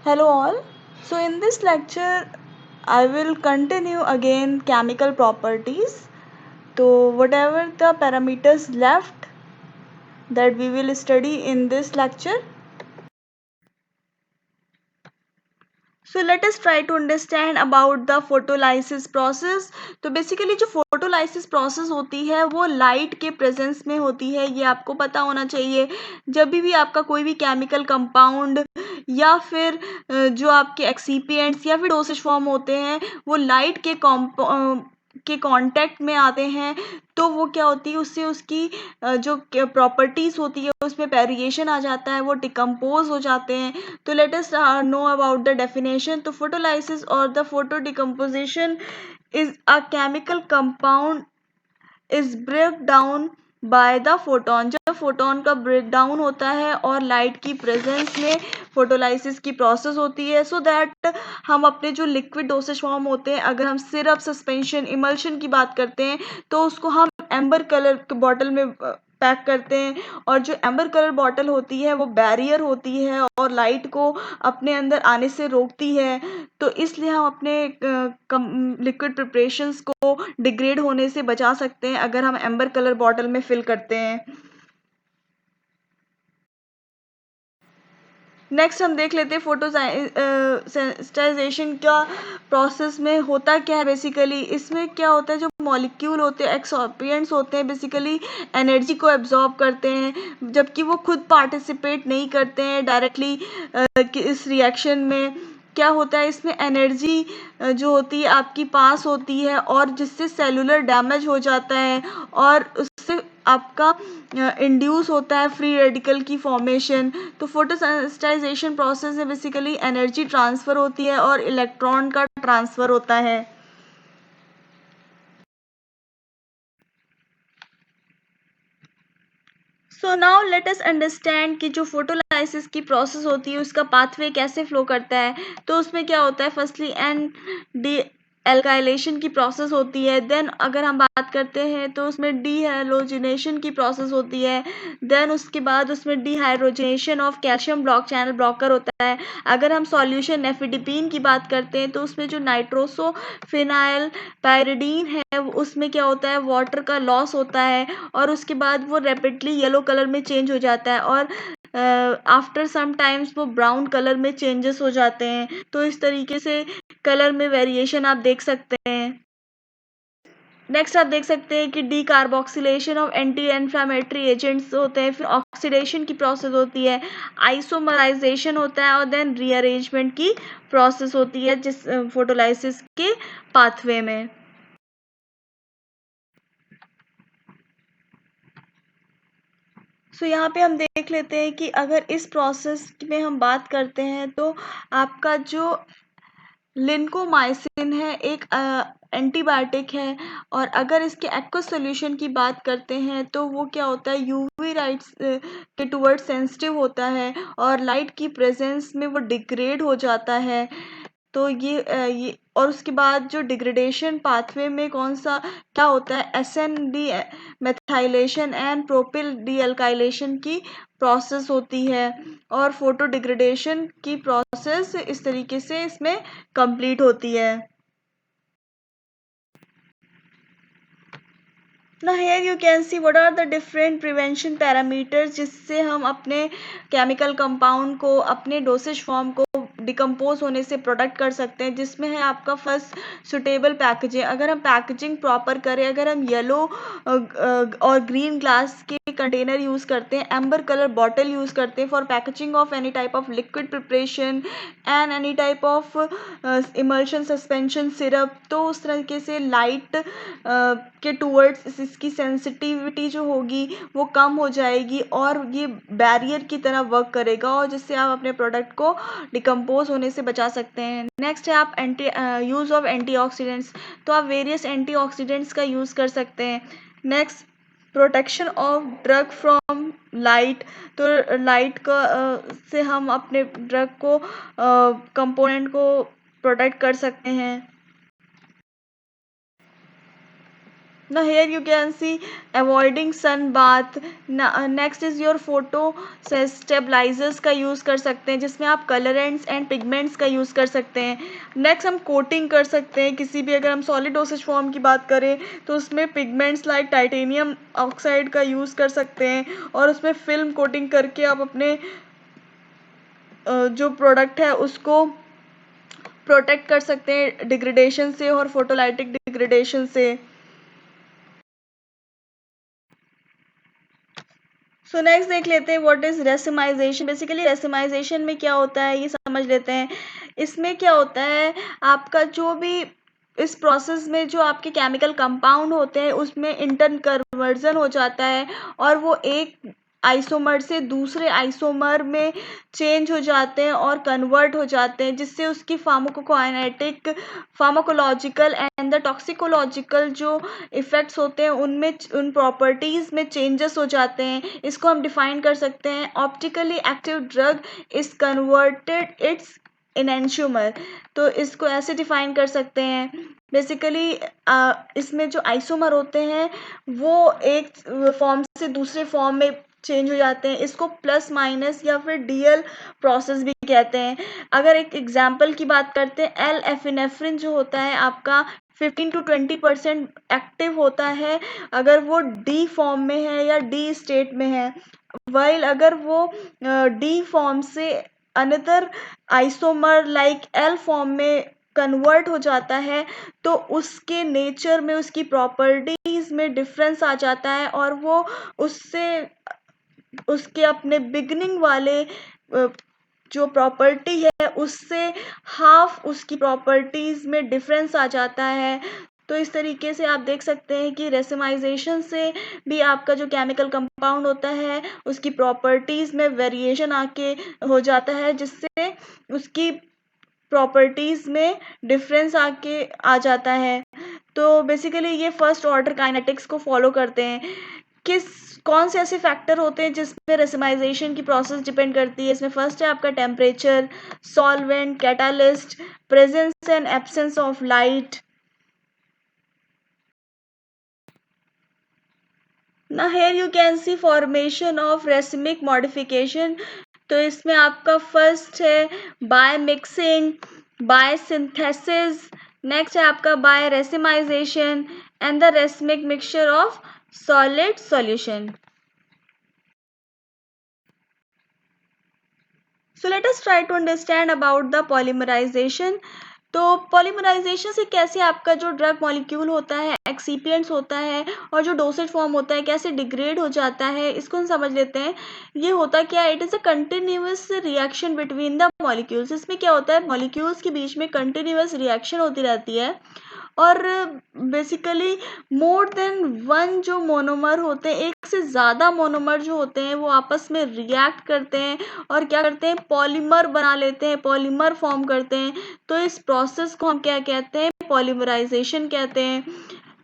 Hello all. So in this lecture I will continue again chemical properties. So whatever the parameters left that we will study in this lecture. So let us try to understand about the photolysis process. तो basically जो photolysis process होती है वो light के presence में होती है, ये आपको पता होना चाहिए। जब भी आपका कोई भी केमिकल कंपाउंड या फिर जो आपके एक्सीपिएंट्स या फिर डोसेज फॉर्म होते हैं वो लाइट के कांटेक्ट में आते हैं, तो वो क्या होती है, उससे उसकी जो प्रॉपर्टीज होती है उसमें वेरिएशन आ जाता है, वो डिकम्पोज हो जाते हैं। तो let us know about the definition. तो फोटोलाइसिस और the photo decomposition is a chemical compound is break down by the photon. जब फोटोन का ब्रेक डाउन होता है और लाइट की प्रेजेंस में फोटोलाइसिस की प्रोसेस होती है, सो दैट हम अपने जो लिक्विड डोसेज फॉर्म होते हैं, अगर हम सिरप, सस्पेंशन, इमल्शन की बात करते हैं तो उसको हम एम्बर कलर के बॉटल में पैक करते हैं। और जो एम्बर कलर बॉटल होती है वो बैरियर होती है और लाइट को अपने अंदर आने से रोकती है। तो इसलिए हम अपने लिक्विड प्रिपरेशंस को डिग्रेड होने से बचा सकते हैं अगर हम एम्बर कलर बॉटल में फिल करते हैं। नेक्स्ट हम देख लेते हैं फोटो सेंसिटाइजेशन का प्रोसेस में होता क्या है। बेसिकली इसमें क्या होता है, जो मॉलिक्यूल होते हैं, एक्सोपिएंट्स होते हैं, बेसिकली एनर्जी को एब्जॉर्ब करते हैं, जबकि वो खुद पार्टिसिपेट नहीं करते हैं डायरेक्टली इस रिएक्शन में। क्या होता है, इसमें एनर्जी जो होती है आपकी पास होती है और जिससे सेलुलर डैमेज हो जाता है और उससे आपका इंड्यूस होता है फ्री रेडिकल की फॉर्मेशन। तो फोटोसेंसिटाइजेशन प्रोसेस में बेसिकली एनर्जी ट्रांसफ़र होती है और इलेक्ट्रॉन का ट्रांसफ़र होता है। So now let us understand कि जो फोटोलाइसिस की प्रोसेस होती है उसका पाथवे कैसे फ्लो करता है। तो उसमें क्या होता है, फर्स्टली एन डी एल्काइलेशन की प्रोसेस होती है। देन अगर हम बात करते हैं तो उसमें डीहाइड्रोजनेशन की प्रोसेस होती है। देन उसके बाद उसमें dehydrogenation of calcium block channel blocker होता है। अगर हम सॉल्यूशन नेफिडिपिन की बात करते हैं तो उसमें जो नाइट्रोसोफिनाइल पायरिडीन है उसमें क्या होता है, वाटर का लॉस होता है और उसके बाद वो रैपिडली येलो कलर में चेंज हो जाता है और आफ्टर सम टाइम्स वो ब्राउन कलर में चेंजेस हो जाते हैं। तो इस तरीके से कलर में वेरिएशन आप देख सकते हैं। नेक्स्ट आप देख सकते हैं कि D carboxylation of anti inflammatory agents होते हैं, फिर ऑक्सीडेशन की प्रोसेस होती है, आइसोमराइजेशन होता है और देन रीअरेंजमेंट की प्रोसेस होती है जिस फोटोलाइसिस के पाथवे में। यहाँ पे हम देख लेते हैं कि अगर इस प्रोसेस में हम बात करते हैं तो आपका जो लिंकोमाइसिन है एक एंटीबायोटिक है और अगर इसके एक्वस सॉल्यूशन की बात करते हैं तो वो क्या होता है, यूवी लाइट्स के टुवर्ड सेंसिटिव होता है और लाइट की प्रेजेंस में वो डिग्रेड हो जाता है। तो ये और उसके बाद जो डिग्रेडेशन पाथवे में कौन सा क्या होता है, SN-डी methylation and propyl dealkylation की प्रोसेस होती है और फोटो डिग्रेडेशन की प्रोसेस इस तरीके से इसमें कंप्लीट होती है। Now here you can see what are the different prevention parameters जिससे हम अपने केमिकल कंपाउंड को, अपने डोसेज फॉर्म को डिकम्पोज होने से प्रोटेक्ट कर सकते हैं, जिसमें है आपका फर्स्ट सुटेबल पैकेजिंग। अगर हम पैकेजिंग प्रॉपर करें, अगर हम येलो और ग्रीन ग्लास के कंटेनर यूज़ करते हैं, एम्बर कलर बॉटल यूज़ करते हैं for packaging of any type of liquid preparation and any type of emulsion, suspension, syrup, तो उस तरीके से लाइट के टूवर्ड्स इसकी सेंसिटिविटी जो होगी वो कम हो जाएगी और ये बैरियर की तरह वर्क करेगा और जिससे आप अपने प्रोडक्ट को डिकम्पोज होने से बचा सकते हैं। नेक्स्ट है आप यूज़ ऑफ एंटीऑक्सीडेंट्स। तो आप वेरियस एंटीऑक्सीडेंट्स का यूज़ कर सकते हैं। Next, protection of drug from light. तो लाइट का से हम अपने ड्रग को कंपोनेंट को प्रोटेक्ट कर सकते हैं। Now here you can see avoiding sun bath. Next is your photo stabilizers का यूज़ कर सकते हैं, जिसमें आप कलरेंट्स एंड पिगमेंट्स का यूज़ कर सकते हैं. नेक्स्ट हम कोटिंग कर सकते हैं किसी भी, अगर हम सॉलिड डोसेज फॉर्म की बात करें तो उसमें पिगमेंट्स लाइक टाइटेनियम ऑक्साइड का यूज़ कर सकते हैं, और उसमें फिल्म कोटिंग करके आप अपने जो प्रोडक्ट है उसको प्रोटेक्ट कर सकते हैं डिग्रेडेशन से और फोटोलाइटिक डिग्रेडेशन से. सो नेक्स्ट देख लेते हैं what is racemisation. Basically racemisation में क्या होता है ये समझ लेते हैं. इसमें क्या होता है, आपका जो भी इस प्रोसेस में जो आपके केमिकल कंपाउंड होते हैं उसमें इंटर कन्वर्जन हो जाता है, और वो एक आइसोमर से दूसरे आइसोमर में चेंज हो जाते हैं और कन्वर्ट हो जाते हैं, जिससे उसकी pharmacokinetic, pharmacological and the toxicological जो इफ़ेक्ट्स होते हैं उनमें उन प्रॉपर्टीज़ में चेंजेस हो जाते हैं. इसको हम डिफाइन कर सकते हैं, optically active drug is converted its enantiomer. तो इसको ऐसे डिफाइन कर सकते हैं. बेसिकली इसमें जो आइसोमर होते हैं वो एक फॉर्म से दूसरे फॉर्म में चेंज हो जाते हैं. इसको प्लस माइनस या फिर डीएल प्रोसेस भी कहते हैं. अगर एक एग्जांपल की बात करते हैं, एल एफिनेफ्रिन जो होता है आपका 15 to 20% एक्टिव होता है अगर वो डी फॉर्म में है या डी स्टेट में है, वाइल अगर वो डी फॉर्म से another isomer like L form में कन्वर्ट हो जाता है तो उसके नेचर में, उसकी प्रॉपर्टीज में डिफरेंस आ जाता है, और वो उससे उसके अपने बिगनिंग वाले जो प्रॉपर्टी है उससे हाफ उसकी प्रॉपर्टीज में डिफरेंस आ जाता है. तो इस तरीके से आप देख सकते हैं कि रेसिमाइजेशन से भी आपका जो केमिकल कंपाउंड होता है उसकी प्रॉपर्टीज में वेरिएशन आके हो जाता है, जिससे उसकी प्रॉपर्टीज में डिफरेंस आके आ जाता है. तो बेसिकली ये फर्स्ट ऑर्डर काइनेटिक्स को फॉलो करते हैं. कौन से ऐसे फैक्टर होते हैं जिसमें रेसिमाइजेशन की प्रोसेस डिपेंड करती है. इसमें फर्स्ट है आपका temperature, solvent, catalyst, presence and absence of light. ना here you can see formation of racemic modification. तो इसमें आपका फर्स्ट है by mixing, by synthesis. Next है आपका by racemization and the racemic mixture of solid solution. So let us try to understand about the polymerization. तो polymerisation से कैसे आपका जो ड्रग मॉलिक्यूल होता है, एक्सिपिएंट्स होता है और जो डोसेज फॉर्म होता है कैसे डिग्रेड हो जाता है, इसको हम समझ लेते हैं. ये होता क्या है, it is a continuous reaction between the molecules. इसमें क्या होता है, मॉलिक्यूल्स के बीच में कंटिन्यूअस रिएक्शन होती रहती है, और बेसिकली मोर देन वन जो मोनोमर होते हैं, एक से ज़्यादा मोनोमर जो होते हैं वो आपस में रिएक्ट करते हैं और क्या करते हैं, पॉलीमर बना लेते हैं, पॉलीमर फॉर्म करते हैं. तो इस प्रोसेस को हम क्या कहते हैं, पॉलीमराइजेशन कहते हैं.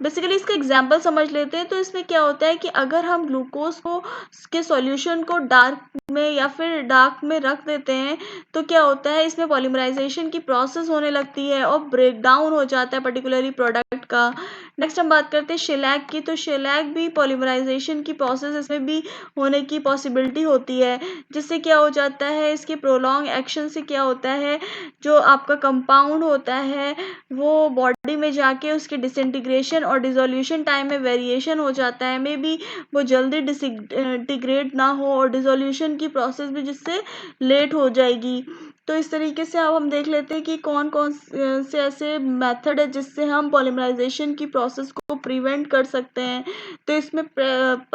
बेसिकली इसका एग्जांपल समझ लेते हैं. तो इसमें क्या होता है कि अगर हम ग्लूकोज को के सॉल्यूशन को डार्क में या फिर डार्क में रख देते हैं तो क्या होता है, इसमें पॉलीमराइजेशन की प्रोसेस होने लगती है और ब्रेक डाउन हो जाता है पर्टिकुलरली प्रोडक्ट का. नेक्स्ट हम बात करते हैं शेलैक की. तो शेलैक भी पॉलीमराइजेशन की प्रोसेस इसमें भी होने की पॉसिबिलिटी होती है, जिससे क्या हो जाता है, इसके प्रोलॉन्ग एक्शन से क्या होता है, जो आपका कंपाउंड होता है वो बॉडी में जाके उसके डिसइंटीग्रेशन और डिसोल्यूशन टाइम में वेरिएशन हो जाता है. मे बी वो जल्दी डिसइंटीग्रेट ना हो और डिसोल्यूशन की प्रोसेस भी जिससे लेट हो जाएगी. तो इस तरीके से अब हम देख लेते हैं कि कौन कौन से ऐसे मेथड है जिससे हम पॉलीमराइजेशन की प्रोसेस को प्रिवेंट कर सकते हैं. तो इसमें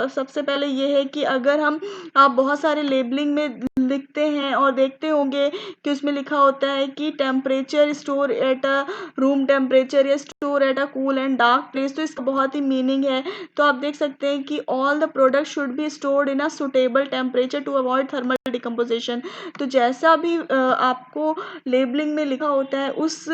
सबसे पहले ये है कि अगर आप बहुत सारे लेबलिंग में लिखते हैं और देखते होंगे कि उसमें लिखा होता है कि temperature store at a room temperature या store at a cool and dark place. तो इसका बहुत ही मीनिंग है. तो आप देख सकते हैं कि all the product should be stored in a suitable temperature to avoid thermal decomposition. तो जैसा भी आपको लेबलिंग में लिखा होता है उस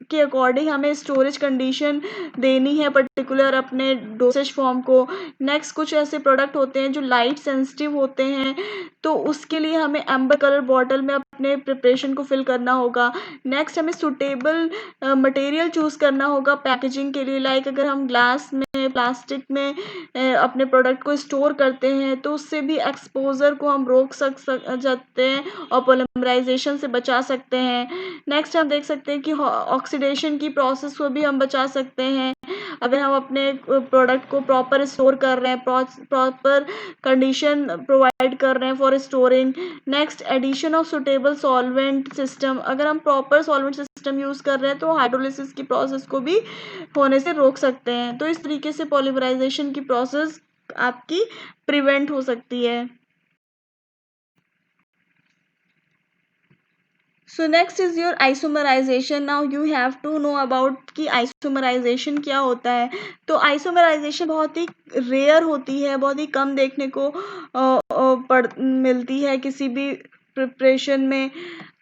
के अकॉर्डिंग हमें स्टोरेज कंडीशन देनी है पर्टिकुलर अपने डोसेज फॉर्म को। नेक्स्ट कुछ ऐसे प्रोडक्ट होते हैं जो लाइट सेंसिटिव होते हैं, तो उसके लिए हमें एम्बर कलर बॉटल में अपने प्रिपरेशन को फिल करना होगा। नेक्स्ट हमें सुटेबल मटेरियल चूज़ करना होगा पैकेजिंग के लिए। लाइक अगर हम ग्लास में, प्लास्टिक में अपने प्रोडक्ट को स्टोर करते हैं तो उससे भी एक्सपोजर को हम रोक सकते हैं और पॉलीमराइजेशन से बचा सकते हैं। नेक्स्ट हम देख सकते हैं कि ऑक्सीडेशन की प्रोसेस को भी हम बचा सकते हैं अगर हम अपने प्रोडक्ट को प्रॉपर स्टोर कर रहे हैं, प्रॉपर कंडीशन प्रोवाइड कर रहे हैं for storing. Next addition of suitable solvent system, अगर हम प्रॉपर सॉल्वेंट सिस्टम यूज़ कर रहे हैं तो हाइड्रोलिसिस की प्रोसेस को भी होने से रोक सकते हैं। तो इस तरीके से पॉलीमराइजेशन की प्रोसेस आपकी प्रिवेंट हो सकती है। So next is your isomerization. Now you have to know about कि isomerization क्या होता है। तो isomerization बहुत ही रेयर होती है, बहुत ही कम देखने को मिलती है किसी भी प्रिपरेशन में।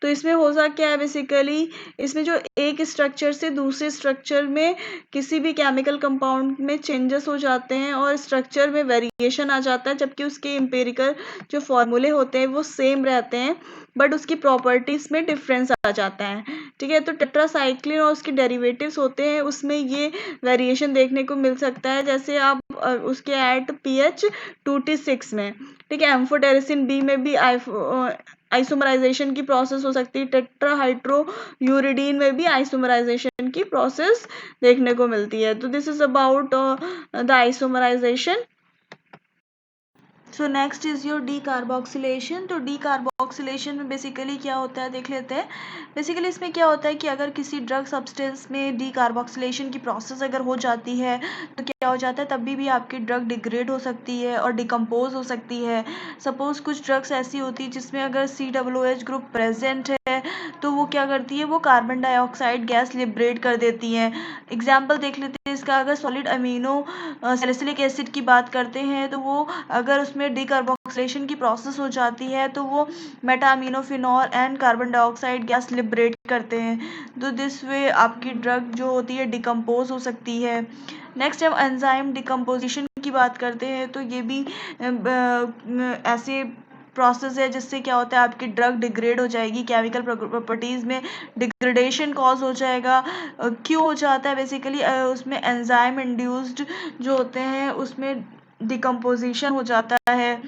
तो इसमें होता क्या है बेसिकली, इसमें जो एक स्ट्रक्चर से दूसरे स्ट्रक्चर में किसी भी केमिकल कंपाउंड में चेंजेस हो जाते हैं और स्ट्रक्चर में वेरिएशन आ जाता है, जबकि उसके एम्पिरिकल जो फॉर्मूले होते हैं वो सेम रहते हैं बट उसकी प्रॉपर्टीज़ में डिफरेंस आ जाता है। ठीक है, तो टेट्रासाइक्लिन और उसके डेरिवेटिव्स होते हैं, उसमें ये वेरिएशन देखने को मिल सकता है। जैसे आप उसके एट pH 2T6 में, ठीक है, एम्फोटेरिसिन बी में भी आइसोमराइजेशन की प्रोसेस हो सकती है। टेट्राहाइड्रोयूरिडीन में भी आइसोमराइजेशन की प्रोसेस देखने को मिलती है। तो this is about the isomerisation. So next is your decarboxylation. तो डीकार्बोक्सिलेशन में बेसिकली क्या होता है देख लेते हैं। बेसिकली इसमें क्या होता है कि अगर किसी ड्रग सब्सटेंस में डीकार्बोक्सिलेशन की प्रोसेस अगर हो जाती है तो क्या हो जाता है, तभी भी आपकी ड्रग डिग्रेड हो सकती है और डिकम्पोज हो सकती है। सपोज़ कुछ ड्रग्स ऐसी होती है जिसमें अगर COOH ग्रुप प्रेजेंट है तो वो क्या करती है, वो कार्बन डाइऑक्साइड गैस लिबरेट कर देती हैं। एग्जाम्पल देख लेते हैं इसका। अगर सॉलिड अमीनो सैलिसिलिक एसिड की बात करते हैं तो वो अगर उसमें डीकार्बोक्सिलेशन की प्रोसेस हो जाती है तो वो meta aminophenol and carbon dioxide gas liberate करते हैं। तो दिस वे आपकी ड्रग जो होती है डिकम्पोज हो सकती है। नेक्स्ट हम एंजाइम डिकम्पोजिशन की बात करते हैं तो ये भी ऐसे प्रोसेस है जिससे क्या होता है, आपकी ड्रग डिग्रेड हो जाएगी, केमिकल प्रॉपर्टीज़ में डिग्रेडेशन कॉज हो जाएगा। क्यों हो जाता है बेसिकली, उसमें एंजाइम इंड्यूस्ड जो होते हैं उसमें डिकम्पोजिशन हो जाता है।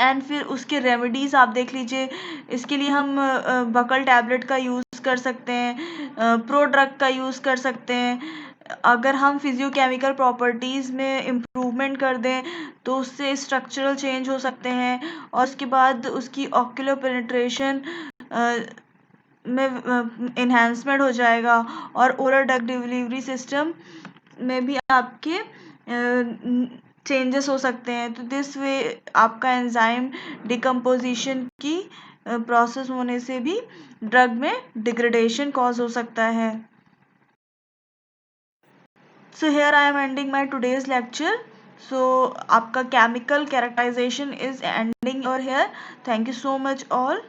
एंड फिर उसके रेमेडीज़ आप देख लीजिए। इसके लिए हम बकल टैबलेट का यूज़ कर सकते हैं, प्रो ड्रग का यूज़ कर सकते हैं। अगर हम फिजियोकेमिकल प्रॉपर्टीज़ में इम्प्रूवमेंट कर दें तो उससे स्ट्रक्चरल चेंज हो सकते हैं और उसके बाद उसकी ऑक्यूलर पेनिट्रेशन में इन्हांसमेंट हो जाएगा और ओरल ड्रग डिलीवरी सिस्टम में भी आपके चेंजेस हो सकते हैं। तो दिस वे आपका एंजाइम डिकम्पोजिशन की प्रोसेस होने से भी ड्रग में डिग्रेडेशन कॉज हो सकता है। So here I am ending my today's lecture. So आपका chemical characterization is ending your here. Thank you so much all.